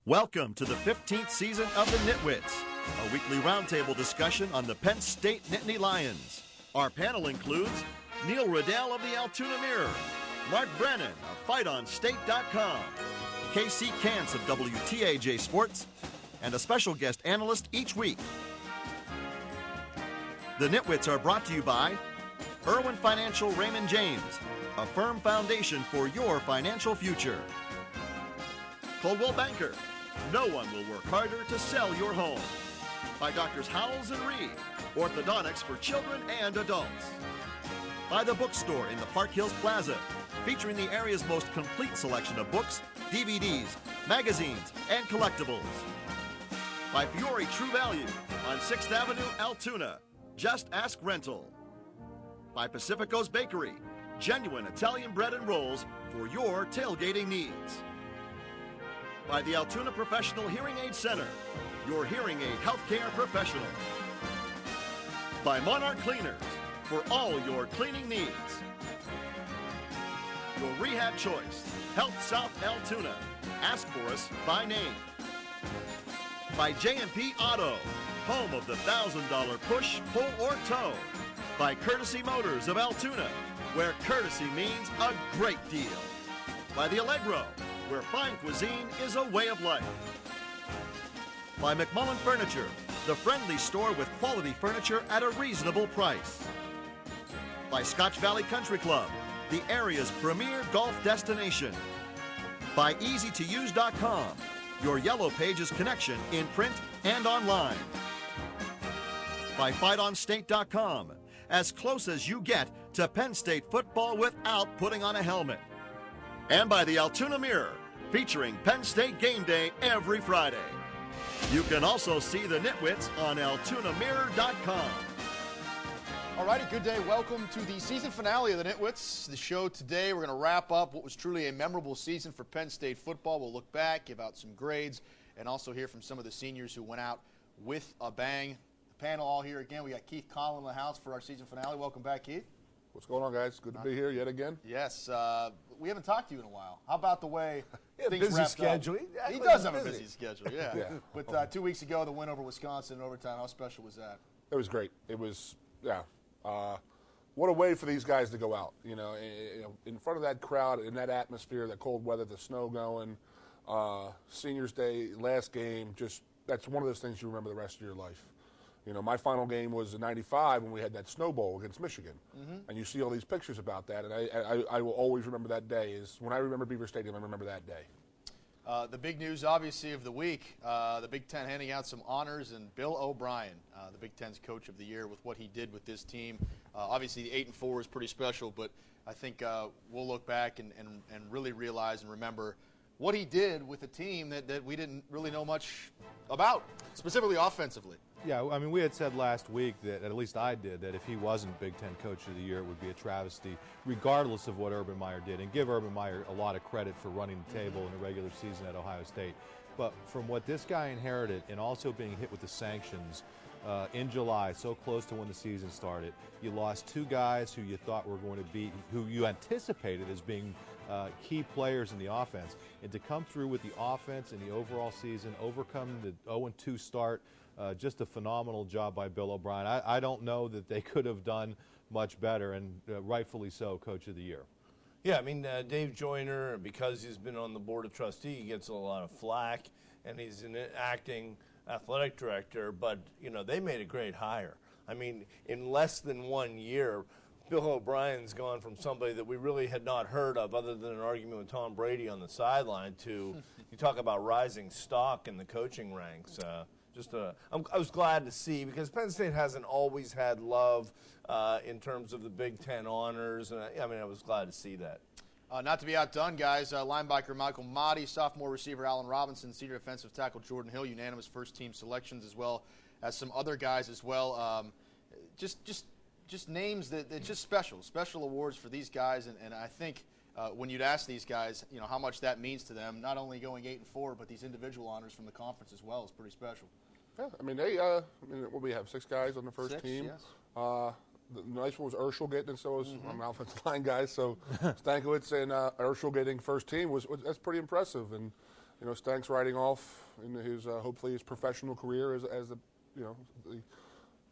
Welcome to the 15th season of the NitWits, a weekly roundtable discussion on the Penn State Nittany Lions. Our panel includes Neil Riddell of the Altoona Mirror, Mark Brennan of FightOnState.com, Casey Kantz of WTAJ Sports, and a special guest analyst each week. The NitWits are brought to you by Irwin Financial Raymond James, a firm foundation for your financial future. Coldwell Banker, no one will work harder to sell your home. By Doctors Howells and Reed, orthodontics for children and adults. By the bookstore in the Park Hills Plaza, featuring the area's most complete selection of books, DVDs, magazines, and collectibles. By Fiore True Value on 6th Avenue, Altoona. Just ask rental. By Pacifico's Bakery, genuine Italian bread and rolls for your tailgating needs. By the Altoona Professional Hearing Aid Center, your hearing aid healthcare professional. By Monarch Cleaners, for all your cleaning needs. Your rehab choice, Health South Altoona. Ask for us by name. By J&P Auto, home of the $1,000 push, pull, or tow. By Courtesy Motors of Altoona, where courtesy means a great deal. By the Allegro, where fine cuisine is a way of life. By McMullen Furniture, the friendly store with quality furniture at a reasonable price. By Scotch Valley Country Club, the area's premier golf destination. By EasyToUse.com, your Yellow Pages connection in print and online. By FightOnState.com, as close as you get to Penn State football without putting on a helmet. And by the Altoona Mirror, featuring Penn State game day every Friday. You can also see the NitWits on AltoonaMirror.com. All righty, good day. Welcome to the season finale of the NitWits. The show today, we're going to wrap up what was truly a memorable season for Penn State football. We'll look back, give out some grades, and also hear from some of the seniors who went out with a bang. The panel all here again. We got Keith Collin in the house for our season finale. Welcome back, Keith. What's going on, guys? Good to be here yet again. Yes. We haven't talked to you in a while. How about the way things busy wrapped schedule. up? He does have a busy schedule, yeah. But 2 weeks ago, the win over Wisconsin in overtime, how special was that? It was great. It was, what a way for these guys to go out. You know, in front of that crowd, in that atmosphere, that cold weather, the snow going, Seniors Day, last game, just that's one of those things you remember the rest of your life. You know, my final game was in '95 when we had that snow bowl against Michigan. And you see all these pictures about that, and I will always remember that day. Is when I remember Beaver Stadium, I remember that day. The big news, obviously, of the week, the Big Ten handing out some honors, and Bill O'Brien, the Big Ten's Coach of the Year, with what he did with this team. Obviously, the 8-4 is pretty special, but I think we'll look back and really realize and remember what he did with a team that we didn't really know much about, specifically offensively. Yeah, I mean, we had said last week that, at least I did, that if he wasn't Big Ten Coach of the Year, it would be a travesty, regardless of what Urban Meyer did. And give Urban Meyer a lot of credit for running the table in the regular season at Ohio State. But from what this guy inherited, and also being hit with the sanctions in July, so close to when the season started, you lost two guys who you thought were going to be, who you anticipated as being key players in the offense. And to come through with the offense in the overall season, overcome the 0-2 start, just a phenomenal job by Bill O'Brien. I don't know that they could have done much better, and rightfully so, Coach of the Year. Yeah, I mean, Dave Joyner, because he's been on the Board of Trustees, he gets a lot of flack, and he's an acting athletic director, but, you know, they made a great hire. I mean, in less than 1 year, Bill O'Brien's gone from somebody that we really had not heard of other than an argument with Tom Brady on the sideline to, you talk about rising stock in the coaching ranks. I was glad to see, because Penn State hasn't always had love in terms of the Big Ten honors. And I was glad to see that. Not to be outdone, guys, linebacker Michael Motti, sophomore receiver Allen Robinson, senior defensive tackle Jordan Hill, unanimous first-team selections, as well as some other guys as well. Just names that just special awards for these guys. And I think when you'd ask these guys, you know, how much that means to them, not only going 8-4, but these individual honors from the conference as well is pretty special. Yeah, I mean, what we have, 6 guys on the first team. Yes. The nice one was Urschel getting, and so was I'm an offensive line guy. So Stankiewicz and Urschel getting first team was that's pretty impressive. And Stank's riding off in his hopefully his professional career as the the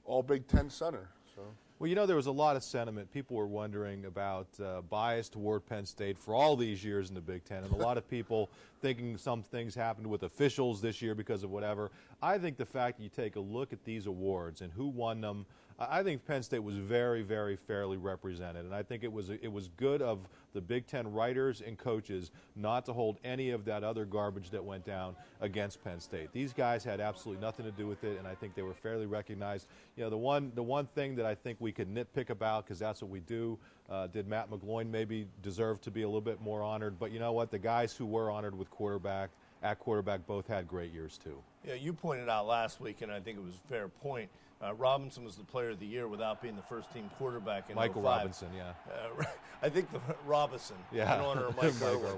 all Big Ten center. So. Well, there was a lot of sentiment. People were wondering about bias toward Penn State for all these years in the Big Ten, and a lot of people thinking some things happened with officials this year because of whatever. I think the fact that you take a look at these awards and who won them, I think Penn State was very, very fairly represented, and I think it was good of the Big Ten writers and coaches not to hold any of that other garbage that went down against Penn State. These guys had absolutely nothing to do with it, and I think they were fairly recognized. The one thing that I think we could nitpick about, because that's what we do, did Matt McGloin maybe deserve to be a little bit more honored? But you know what? The guys who were honored with quarterback both had great years too. Yeah, you pointed out last week, and I think it was a fair point. Robinson was the player of the year without being the first-team quarterback in Michael 05. Robinson, yeah. I think Robinson, yeah. in honor of Mike Irwin.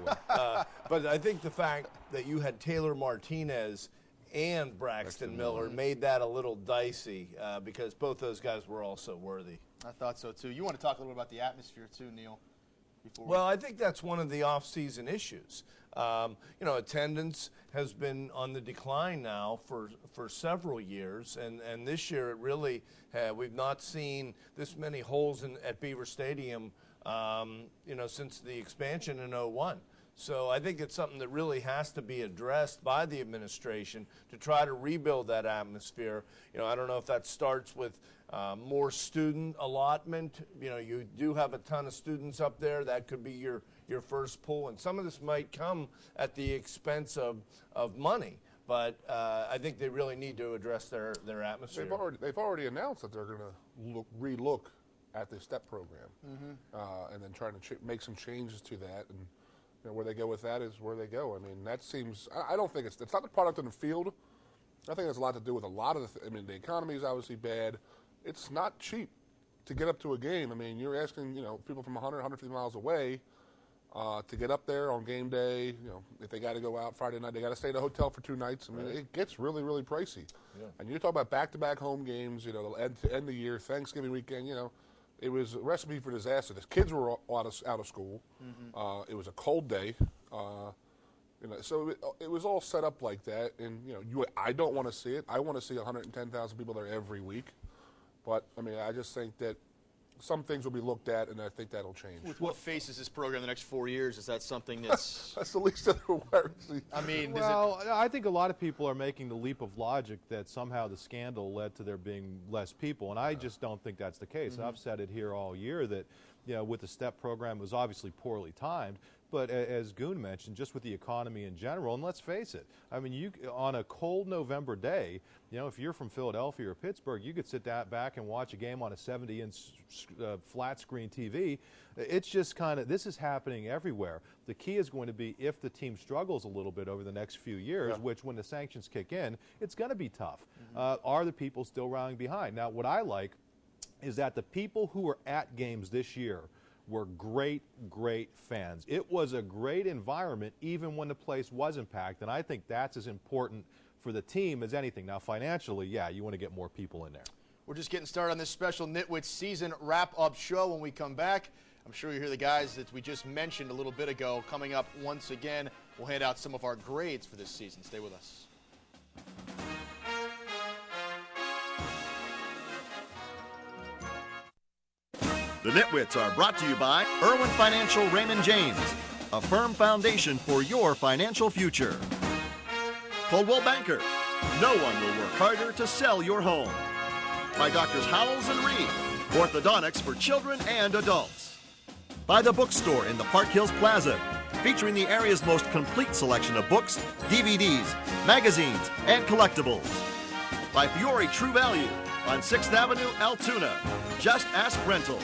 But I think the fact that you had Taylor Martinez and Braxton Miller made that a little dicey because both those guys were also worthy. I thought so, too. You want to talk a little about the atmosphere, too, Neil? Well, I think that's one of the off-season issues. Attendance has been on the decline now for several years, and this year it really we've not seen this many holes at Beaver Stadium, since the expansion in 01. So I think it's something that really has to be addressed by the administration to try to rebuild that atmosphere. I don't know if that starts with more student allotment. You do have a ton of students up there. That could be your first pull, and some of this might come at the expense of money. But I think they really need to address their atmosphere. They've already announced that they're going to relook at the STEP program, and then trying to make some changes to that. And where they go with that is where they go. I mean, that seems. I don't think it's not the product on the field. I think it has a lot to do with a lot of the. The economy is obviously bad. It's not cheap to get up to a game. I mean, you're asking people from 100, 150 miles away to get up there on game day. If they got to go out Friday night, they got to stay in a hotel for 2 nights. I mean, it gets really, really pricey. Yeah. And you talk about back-to-back home games. To end the year, Thanksgiving weekend. It was a recipe for disaster. The kids were out of school. It was a cold day. So it was all set up like that. And I don't want to see it. I want to see 110,000 people there every week. But I just think that some things will be looked at, and I think that'll change. With what faces this program the next 4 years, is that something that's... That's the least of the worries. I think a lot of people are making the leap of logic that somehow the scandal led to there being less people, and I just don't think that's the case. I've said it here all year that, with the STEP program, it was obviously poorly timed. But as Goon mentioned, just with the economy in general, and let's face it, on a cold November day, if you're from Philadelphia or Pittsburgh, you could sit back and watch a game on a 70-inch flat screen TV. It's just this is happening everywhere. The key is going to be if the team struggles a little bit over the next few years, which when the sanctions kick in, it's going to be tough. Are the people still rallying behind? Now, what I like is that the people who were at games this year were great, great fans. It was a great environment even when the place wasn't packed, and I think that's as important for the team as anything. Now, financially, you want to get more people in there. We're just getting started on this special NitWits season wrap-up show. When we come back, I'm sure you hear the guys that we just mentioned a little bit ago coming up once again. We'll hand out some of our grades for this season. Stay with us. The NitWits are brought to you by Irwin Financial Raymond James, a firm foundation for your financial future. Coldwell Banker, no one will work harder to sell your home. By Doctors Howells and Reed, orthodontics for children and adults. By the bookstore in the Park Hills Plaza, featuring the area's most complete selection of books, DVDs, magazines, and collectibles. By Fiore True Value on 6th Avenue, Altoona. Just ask rental.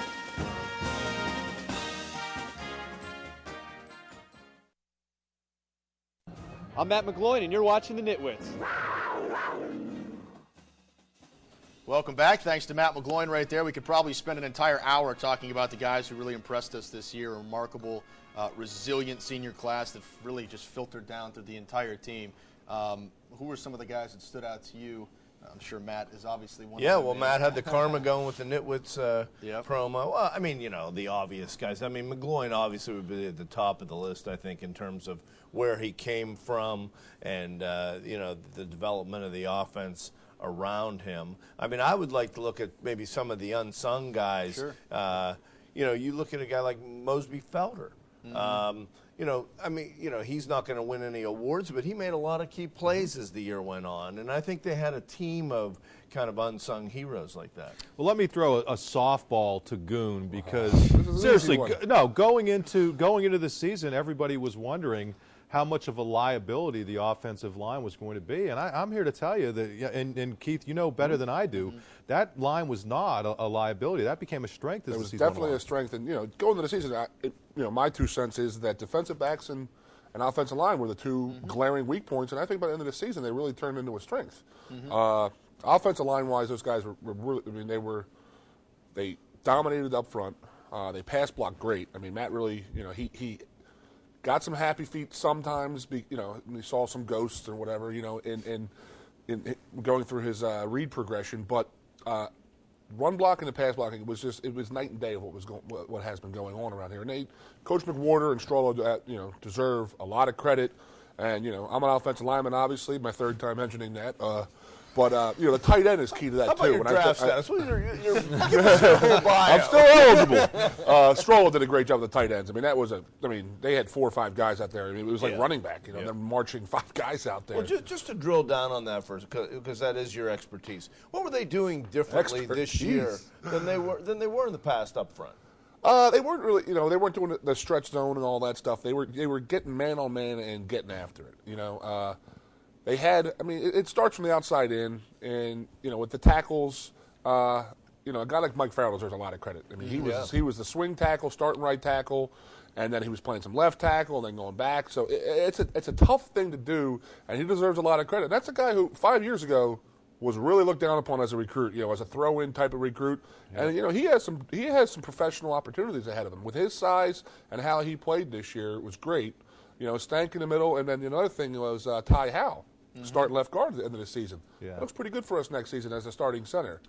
I'm Matt McGloin, and you're watching the NitWits. Welcome back. Thanks to Matt McGloin right there. We could probably spend an entire hour talking about the guys who really impressed us this year. A remarkable, resilient senior class that really just filtered down through the entire team. Who were some of the guys that stood out to you I'm sure Matt is obviously one. Yeah, of them. well, Matt had the karma going with the NitWits Yep. promo. Well, I mean, the obvious guys. I mean, McGloin obviously would be at the top of the list, I think, in terms of where he came from and, the development of the offense around him. I mean, I would like to look at maybe some of the unsung guys. Sure. You look at a guy like Mosby Felder. He's not going to win any awards, but he made a lot of key plays as the year went on. And I think they had a team of kind of unsung heroes like that. Well, let me throw a softball to Goon because seriously, going into the season, everybody was wondering how much of a liability the offensive line was going to be. And I'm here to tell you that, and Keith, you know better than I do, that line was not a liability. That became a strength as the season went on. It was definitely a strength. And, going into the season, my 2 cents is that defensive backs and offensive line were the two glaring weak points. And I think by the end of the season, they really turned into a strength. Offensive line-wise, those guys were really, they dominated up front. They pass blocked great. I mean, Matt really, he got some happy feet sometimes. We saw some ghosts or whatever, in going through his read progression. But run blocking and pass blocking it was night and day of what has been going on around here. And Coach McWhorter and Strollo, deserve a lot of credit. And I'm an offensive lineman, obviously, my third time mentioning that. But the tight end is key to that. How about too. your draft status? Give us your full bio. I'm still eligible. Strollo did a great job with the tight ends. I mean, they had 4 or 5 guys out there. I mean, it was like running back. They're marching 5 guys out there. Well, just to drill down on that first, because that is your expertise. What were they doing differently this year than they were in the past up front? They weren't really, they weren't doing the stretch zone and all that stuff. They were getting man on man and getting after it. They had, it starts from the outside in, and with the tackles, a guy like Mike Farrell deserves a lot of credit. I mean, he was the swing tackle, starting right tackle, and then he was playing some left tackle, and then going back. So it's a tough thing to do, and he deserves a lot of credit. That's a guy who 5 years ago was really looked down upon as a recruit, as a throw-in type of recruit, and he has some professional opportunities ahead of him with his size and how he played this year. It was great. Stank in the middle, and then another thing was Ty Howell. Starting left guard at the end of the season. Yeah. That looks pretty good for us next season as a starting center.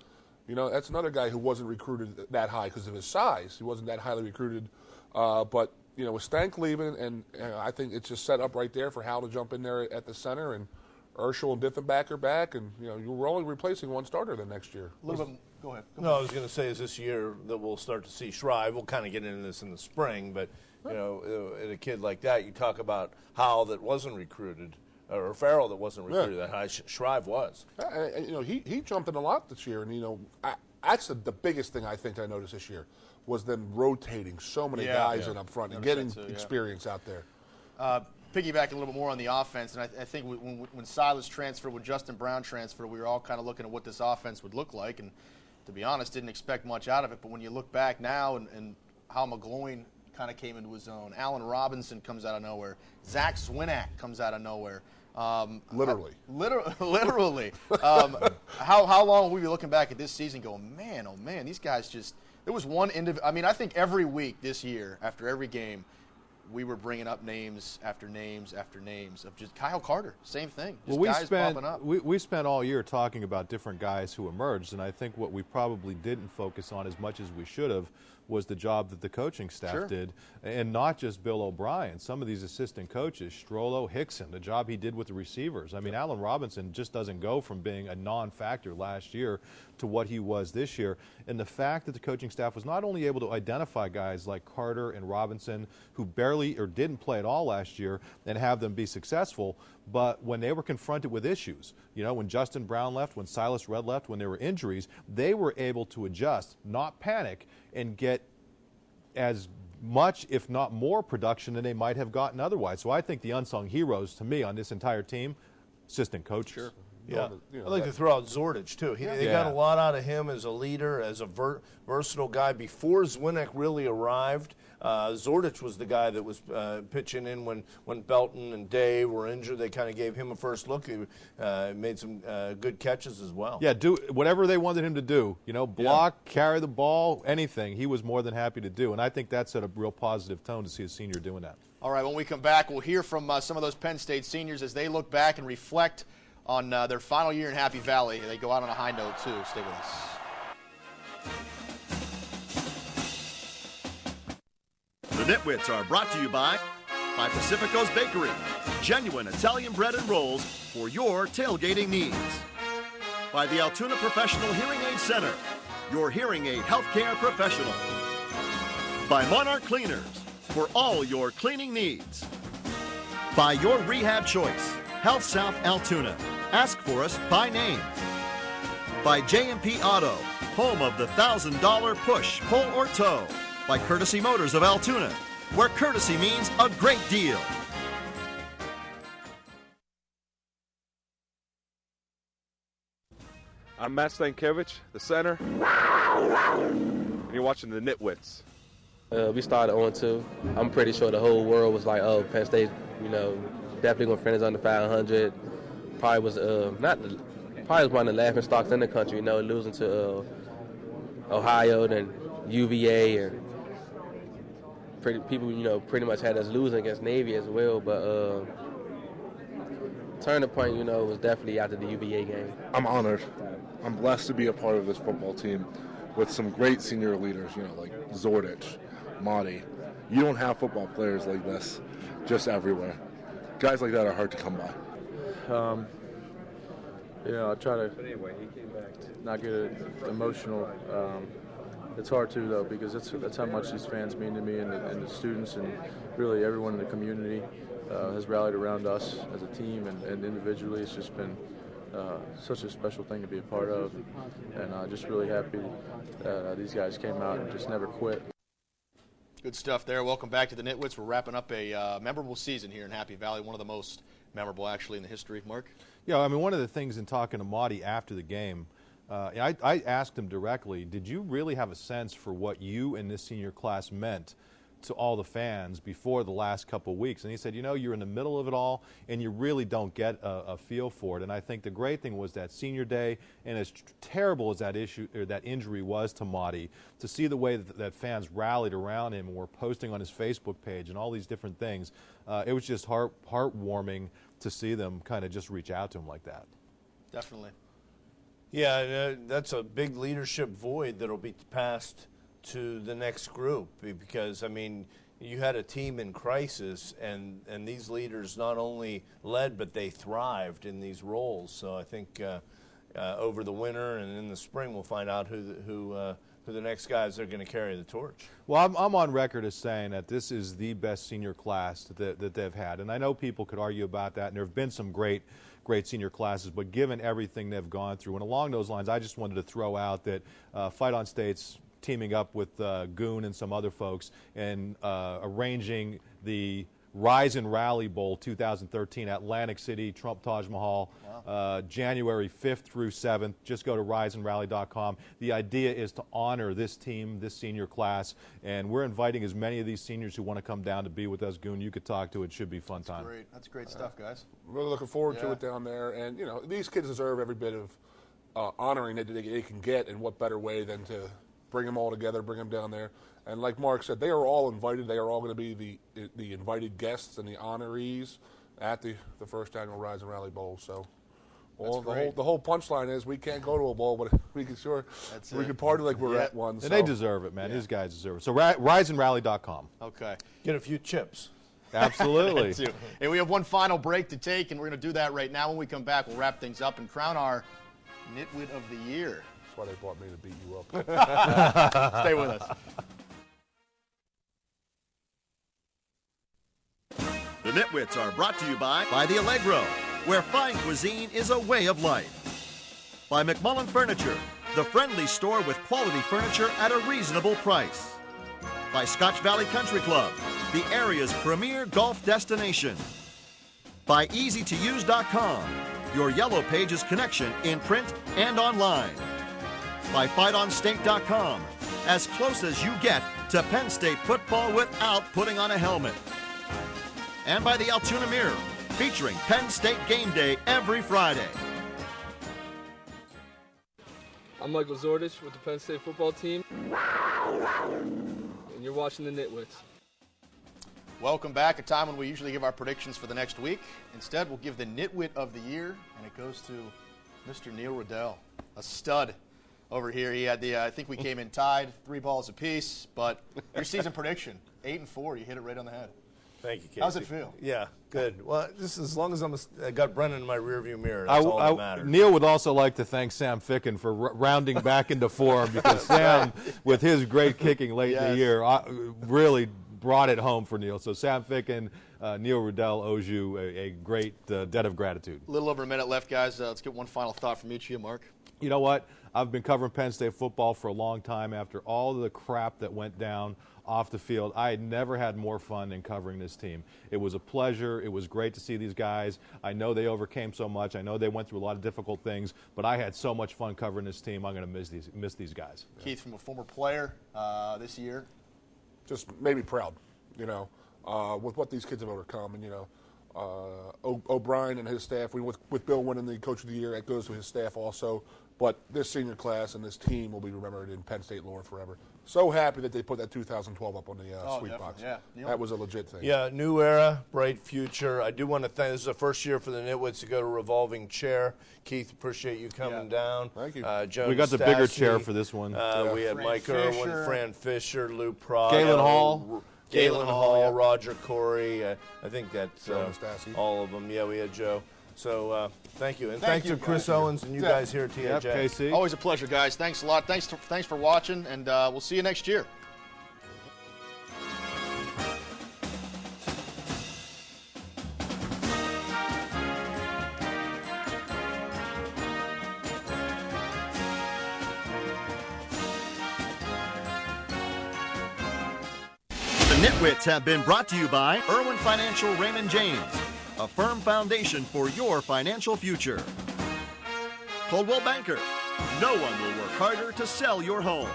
That's another guy who wasn't recruited that high because of his size. He wasn't that highly recruited. But, with Stank leaving, and I think it's just set up right there for Hal to jump in there at the center, and Urschel and Diffenbach are back, and, you're only replacing one starter then next year. Go ahead. No, I was going to say is this year that we'll start to see Shrive. We'll kind of get into this in the spring, but, a kid like that, you talk about Howell that wasn't recruited, or Farrell that wasn't recruited that high. Shrive was. He jumped in a lot this year, and that's the biggest thing I think I noticed this year was them rotating so many guys in up front and getting experience out there. Piggyback a little bit more on the offense, and I think when Silas transferred, when Justin Brown transferred, we were all kind of looking at what this offense would look like, and to be honest, didn't expect much out of it. But when you look back now and how McGloin kind of came into his own, Allen Robinson comes out of nowhere, Zach Zwinak comes out of nowhere. Literally. Literally. How long will we be looking back at this season going, man, oh man, these guys just – there was one I think every week this year, after every game, we were bringing up names after names after names of just Kyle Carter, same thing. Just guys popping up. We spent all year talking about different guys who emerged, and I think what we probably didn't focus on as much as we should have was the job that the coaching staff did, and not just Bill O'Brien. Some of these assistant coaches, Strollo, Hickson, the job he did with the receivers. I mean, Allen Robinson just doesn't go from being a non-factor last year to what he was this year. And the fact that the coaching staff was not only able to identify guys like Carter and Robinson who barely or didn't play at all last year and have them be successful, but when they were confronted with issues, when Justin Brown left, when Silas Redd left, when there were injuries, they were able to adjust, not panic, and get as much, if not more, production than they might have gotten otherwise. So I think the unsung heroes, to me, on this entire team, assistant coaches. Sure. Yeah, I'd like to throw out Zordich, too. They got a lot out of him as a leader, as a versatile guy. Before Zwinek really arrived, Zordich was the guy that was pitching in when Belton and Dave were injured. They kind of gave him a first look. He made some good catches as well. Yeah, do whatever they wanted him to do. Block, carry the ball, anything. He was more than happy to do, and I think that set a real positive tone to see a senior doing that. All right, when we come back, we'll hear from some of those Penn State seniors as they look back and reflect on their final year in Happy Valley. They go out on a high note, too. Stay with us. The Nitwits are brought to you by Pacifico's Bakery, genuine Italian bread and rolls for your tailgating needs. By the Altoona Professional Hearing Aid Center, your hearing aid healthcare professional. By Monarch Cleaners, for all your cleaning needs. By your rehab choice, Health South Altoona. Ask for us by name. By JMP Auto, home of the $1,000 push, pull, or tow. By Courtesy Motors of Altoona, where courtesy means a great deal. I'm Matt Stankiewicz, the center, and you're watching the Nitwits. We started 0-2. I'm pretty sure the whole world was like, oh, Penn State, definitely going to finish under 500. Probably was probably was one of the laughing stocks in the country, losing to Ohio, then UVA, and people, pretty much had us losing against Navy as well. But turning point, was definitely after the UVA game. I'm honored. I'm blessed to be a part of this football team with some great senior leaders, like Zordich, Monty. You don't have football players like this just everywhere. Guys like that are hard to come by. I try to not get emotional. It's hard to, though, because that's how much these fans mean to me, and the students and really everyone in the community has rallied around us as a team and individually. It's just been such a special thing to be a part of, and just really happy that these guys came out and just never quit. Good stuff there. Welcome back to the Nitwits. We're wrapping up a memorable season here in Happy Valley, one of the most memorable, actually, in the history. Mark? Yeah, I mean, one of the things in talking to Marty after the game, I asked him directly, did you really have a sense for what you and this senior class meant to all the fans before the last couple of weeks? And he said, you're in the middle of it all, and you really don't get a feel for it. And I think the great thing was that senior day, and as terrible as that injury was to Marty, to see the way that fans rallied around him and were posting on his Facebook page and all these different things, it was just heartwarming to see them kind of just reach out to him like that. Definitely. Yeah, that's a big leadership void that'll be passed to the next group, because, I mean, you had a team in crisis, and these leaders not only led, but they thrived in these roles. So I think over the winter and in the spring, we'll find out who the next guys are going to carry the torch. Well, I'm on record as saying that this is the best senior class that they've had. And I know people could argue about that, and there have been some great senior classes, but given everything they've gone through, and along those lines, I just wanted to throw out that Fight on State's teaming up with Goon and some other folks and arranging the Rise and Rally Bowl 2013 Atlantic City, Trump Taj Mahal, January 5th through 7th. Just go to riseandrally.com. The idea is to honor this team, this senior class, and we're inviting as many of these seniors who want to come down to be with us. Goon, you could talk to it. Should be a fun time. Great. That's great stuff, guys. Really looking forward to it down there. And, these kids deserve every bit of honoring that they can get, and what better way than to bring them all together, bring them down there. And like Mark said, they are all invited. They are all going to be the invited guests and the honorees at the first annual Rise and Rally Bowl. So the whole punchline is we can't go to a bowl, but we can can party like we're at one. And they deserve it, man. These guys deserve it. So riseandrally.com. Okay. Get a few chips. Absolutely. And we have one final break to take, and we're going to do that right now. When we come back, we'll wrap things up and crown our Nitwit of the Year. That's why they brought me to beat you up. Stay with us. The Nitwits are brought to you by the Allegro, where fine cuisine is a way of life. By McMullen Furniture, the friendly store with quality furniture at a reasonable price. By Scotch Valley Country Club, the area's premier golf destination. By EasyToUse.com, your Yellow Pages connection in print and online. By FightOnState.com, as close as you get to Penn State football without putting on a helmet. And by the Altoona Mirror, featuring Penn State game day every Friday. I'm Michael Zordich with the Penn State football team, and you're watching the Nitwits. Welcome back, a time when we usually give our predictions for the next week. Instead, we'll give the Nitwit of the Year, and it goes to Mr. Neil Riddell, a stud over here. He had I think we came in tied, 3 balls apiece, but your season prediction, 8-4, you hit it right on the head. Thank you, Casey. How's it feel? Yeah, good. Well, just as long as I got Brennan in my rearview mirror, that's all that matters. Neil would also like to thank Sam Ficken for rounding back into form, because Sam, with his great kicking late in the year, really brought it home for Neil. So Sam Ficken, Neil Riddell owes you a great debt of gratitude. A little over a minute left, guys. Let's get one final thought from each of you, Mark. You know what? I've been covering Penn State football for a long time. After all of the crap that went down off the field, I had never had more fun than covering this team. It was a pleasure. It was great to see these guys. I know they overcame so much. I know they went through a lot of difficult things, but I had so much fun covering this team. I'm going to miss these guys. Keith, from a former player this year? Just made me proud, with what these kids have overcome. And, O'Brien and his staff, with Bill winning the Coach of the Year, that goes to his staff also. But this senior class and this team will be remembered in Penn State lore forever. So happy that they put that 2012 up on the sweet box. Yeah. That was a legit thing. Yeah, new era, bright future. I do want to thank, this is the first year for the Nitwits to go to revolving chair. Keith, appreciate you coming down. Thank you. Joan We got the bigger chair for this one. We had Mike Irwin, Fran Fisher, Lou Prado. Galen Hall, Roger Corey. I think that's all of them. Yeah, we had Joe. So thank you. And thanks to Chris Owens and you guys here at THJ. Yep, KC. Always a pleasure, guys. Thanks a lot. Thanks for watching, and we'll see you next year. The Nitwits have been brought to you by Irwin Financial Raymond James, a firm foundation for your financial future. Coldwell Banker, no one will work harder to sell your home.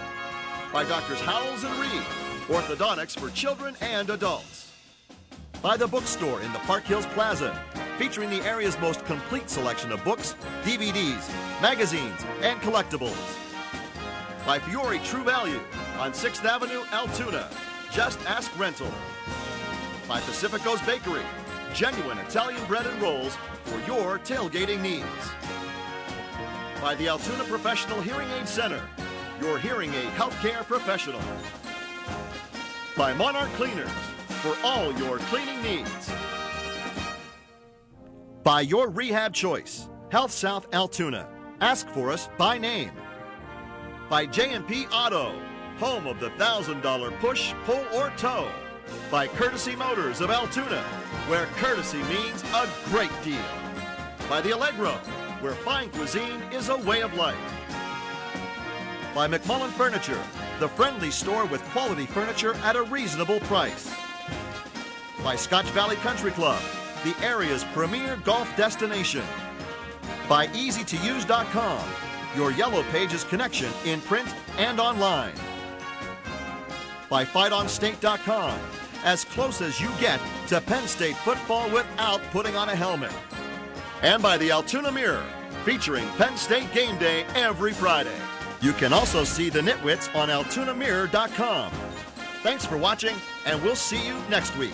By Doctors Howells and Reed, orthodontics for children and adults. By the Bookstore in the Park Hills Plaza, featuring the area's most complete selection of books, DVDs, magazines, and collectibles. By Fiore True Value on 6th Avenue, Altoona. Just Ask Rental. By Pacifico's Bakery, genuine Italian bread and rolls for your tailgating needs. By the Altoona Professional Hearing Aid Center, your hearing aid healthcare professional. By Monarch Cleaners, for all your cleaning needs. By your rehab choice, Health South Altoona. Ask for us by name. By J&P Auto, home of the $1,000 push, pull, or tow. By Courtesy Motors of Altoona, where courtesy means a great deal. By the Allegro, where fine cuisine is a way of life. By McMullen Furniture, the friendly store with quality furniture at a reasonable price. By Scotch Valley Country Club, the area's premier golf destination. By EasyToUse.com, your Yellow Pages connection in print and online. By FightOnState.com, as close as you get to Penn State football without putting on a helmet. And by the Altoona Mirror, featuring Penn State game day every Friday. You can also see the Nitwits on AltoonaMirror.com. Thanks for watching, and we'll see you next week.